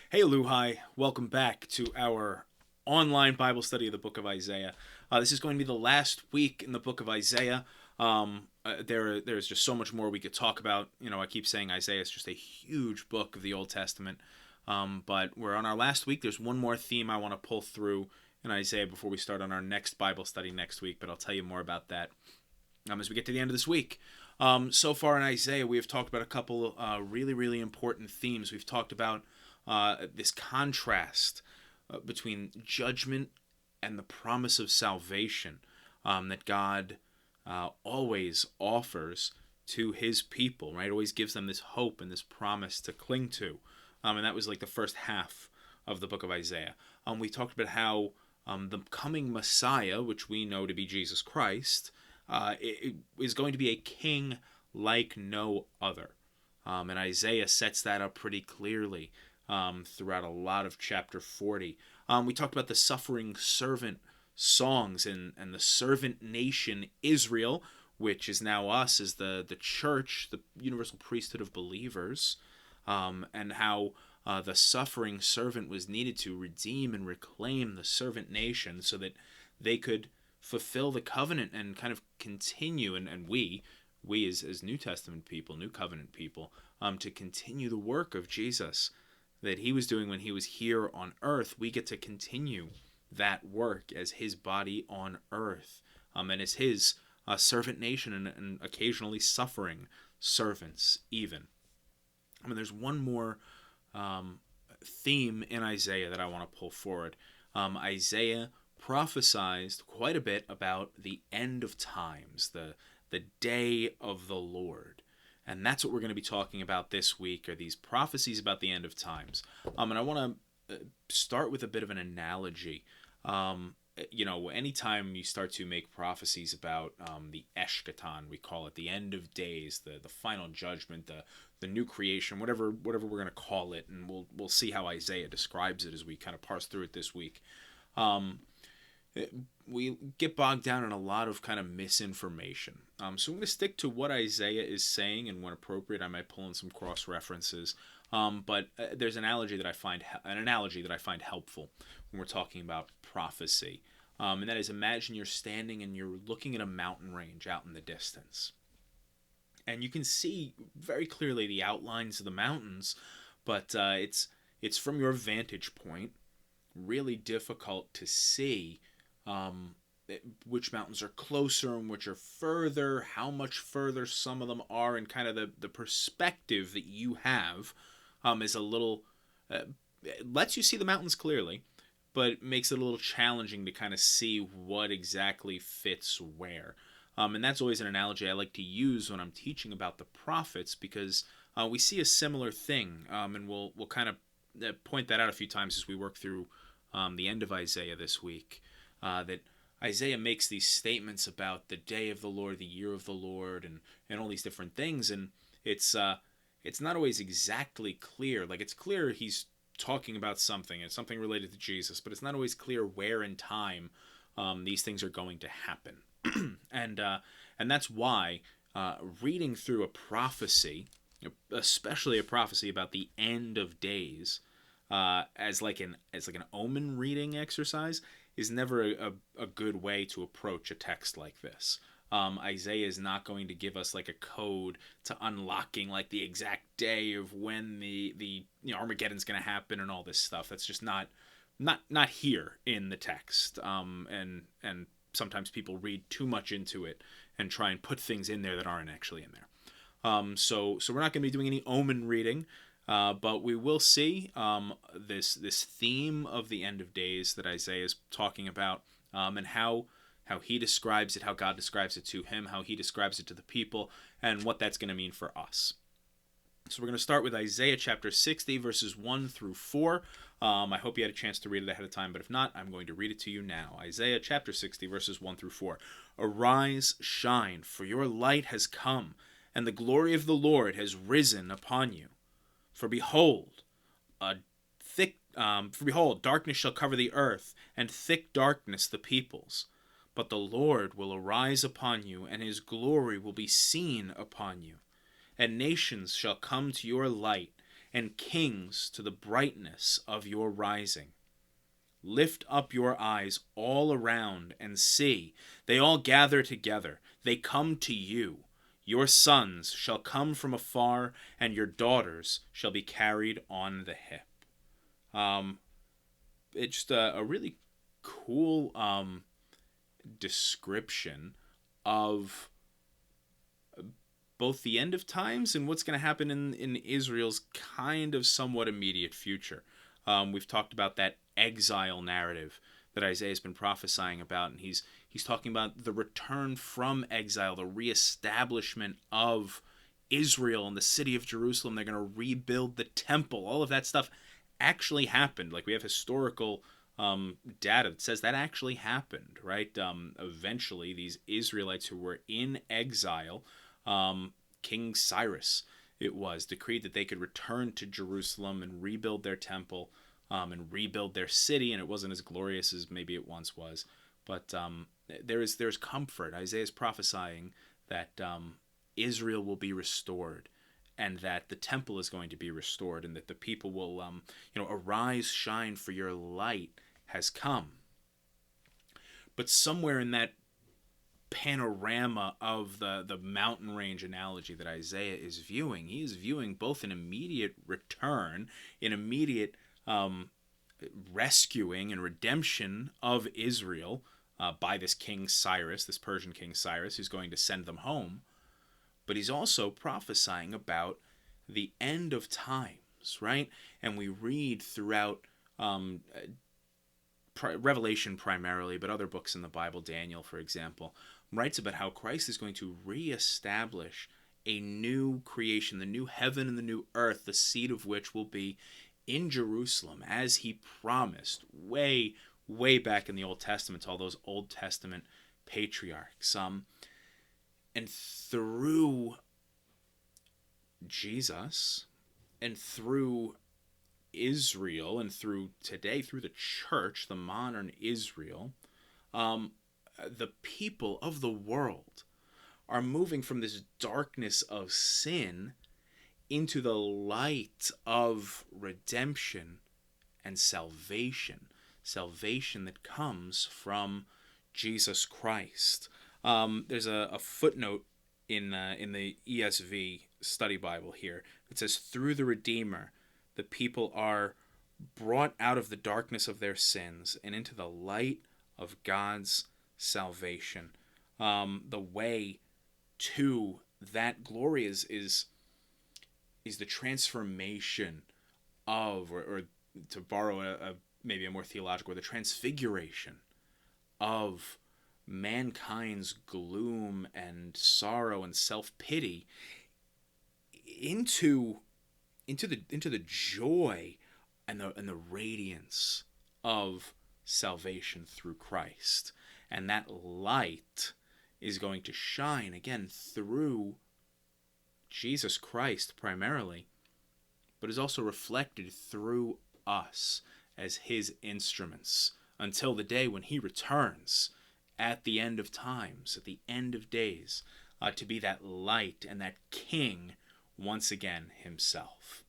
Hey, LuHi. Welcome back to our online Bible study of the book of Isaiah. This is going to be the last week in the book of Isaiah. There's just so much more we could talk about. I keep saying Isaiah is just a huge book of the Old Testament. But we're on our last week. There's one more theme I want to pull through in Isaiah before we start on our next Bible study next week, but I'll tell you more about that as we get to the end of this week. So far in Isaiah, we have talked about a couple really, really important themes. We've talked about this contrast between judgment and the promise of salvation that God always offers to his people, right? Always gives them this hope and this promise to cling to. And that was like the first half of the book of Isaiah. We talked about how the coming Messiah, which we know to be Jesus Christ, it is going to be a king like no other. And Isaiah sets that up pretty clearly throughout a lot of chapter 40. We talked about the suffering servant songs and the servant nation Israel, which is now us as the church, the universal priesthood of believers, and how the suffering servant was needed to redeem and reclaim the servant nation so that they could fulfill the covenant and kind of continue, and we as New Testament people, New Covenant people, to continue the work of Jesus that he was doing when he was here on earth. We get to continue that work as his body on earth, and as his servant nation, and occasionally suffering servants even. There's one more theme in Isaiah that I want to pull forward. Isaiah prophesied quite a bit about the end of times, the day of the Lord. And that's what we're going to be talking about this week, are these prophecies about the end of times. And I want to start with a bit of an analogy. Anytime you start to make prophecies about the Eshkatan, we call it, the end of days, the final judgment, the new creation, whatever we're going to call it, and we'll see how Isaiah describes it as we kind of parse through it this week. We get bogged down in a lot of kind of misinformation. So I'm going to stick to what Isaiah is saying, and when appropriate, I might pull in some cross references. But there's an analogy that I find helpful when we're talking about prophecy, and that is, imagine you're standing and you're looking at a mountain range out in the distance, and you can see very clearly the outlines of the mountains, but it's from your vantage point really difficult to see which mountains are closer and which are further, how much further some of them are, and kind of the perspective that you have is a little, lets you see the mountains clearly, but makes it a little challenging to kind of see what exactly fits where. And that's always an analogy I like to use when I'm teaching about the prophets, because we see a similar thing, and we'll kind of point that out a few times as we work through the end of Isaiah this week. That Isaiah makes these statements about the day of the Lord, the year of the Lord, and all these different things, and it's not always exactly clear. Like, it's clear he's talking about something, it's something related to Jesus, but it's not always clear where in time these things are going to happen. and that's why reading through a prophecy, especially a prophecy about the end of days, as like an omen reading exercise, is never a good way to approach a text like this. Isaiah is not going to give us like a code to unlocking like the exact day of when the Armageddon's going to happen and all this stuff. That's just not here in the text. And sometimes people read too much into it and try and put things in there that aren't actually in there. So we're not going to be doing any omen reading. But we will see this theme of the end of days that Isaiah is talking about, and how he describes it, how God describes it to him, how he describes it to the people, and what that's going to mean for us. So we're going to start with Isaiah chapter 60, verses 1 through 4. I hope you had a chance to read it ahead of time, but if not, I'm going to read it to you now. Isaiah chapter 60, verses 1 through 4. Arise, shine, for your light has come, and the glory of the Lord has risen upon you. For behold, darkness shall cover the earth, and thick darkness the peoples. But the Lord will arise upon you, and his glory will be seen upon you. And nations shall come to your light, and kings to the brightness of your rising. Lift up your eyes all around and see. They all gather together. They come to you. Your sons shall come from afar, and your daughters shall be carried on the hip. It's just a really cool description of both the end of times and what's going to happen in Israel's kind of somewhat immediate future. We've talked about that exile narrative that Isaiah has been prophesying about, and he's talking about the return from exile, the reestablishment of Israel and the city of Jerusalem. They're going to rebuild the temple. All of that stuff actually happened. Like, we have historical data that says that actually happened, right? Eventually, these Israelites who were in exile, King Cyrus, it was, decreed that they could return to Jerusalem and rebuild their temple, and rebuild their city, and it wasn't as glorious as maybe it once was. But there's comfort. Isaiah is prophesying that Israel will be restored, and that the temple is going to be restored, and that the people will, arise, shine, for your light has come. But somewhere in that panorama of the mountain range analogy that Isaiah is viewing, he is viewing both an immediate return, an immediate rescuing and redemption of Israel by this King Cyrus, this Persian King Cyrus, who's going to send them home. But he's also prophesying about the end of times, right? And we read throughout Revelation primarily, but other books in the Bible, Daniel, for example, writes about how Christ is going to reestablish a new creation, the new heaven and the new earth, the seat of which will be in Jerusalem, as he promised way, way back in the Old Testament to all those Old Testament patriarchs. And through Jesus and through Israel and through today, through the church, the modern Israel, the people of the world are moving from this darkness of sin into the light of redemption and salvation. Salvation that comes from Jesus Christ. There's a footnote in the ESV study Bible here that says, through the Redeemer, the people are brought out of the darkness of their sins and into the light of God's salvation. The way to that glory is the transformation of, or to borrow maybe a more theological word, the transfiguration of mankind's gloom and sorrow and self-pity into the joy and the radiance of salvation through Christ. And that light is going to shine again through Jesus Christ primarily, but is also reflected through us as his instruments until the day when he returns at the end of times, at the end of days, to be that light and that king once again himself.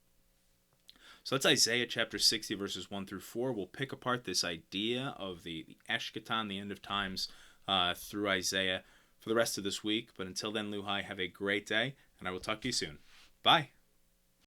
So that's Isaiah chapter 60, verses 1 through 4. We'll pick apart this idea of the eschaton, the end of times, through Isaiah for the rest of this week. But until then, LuHi, have a great day, and I will talk to you soon. Bye.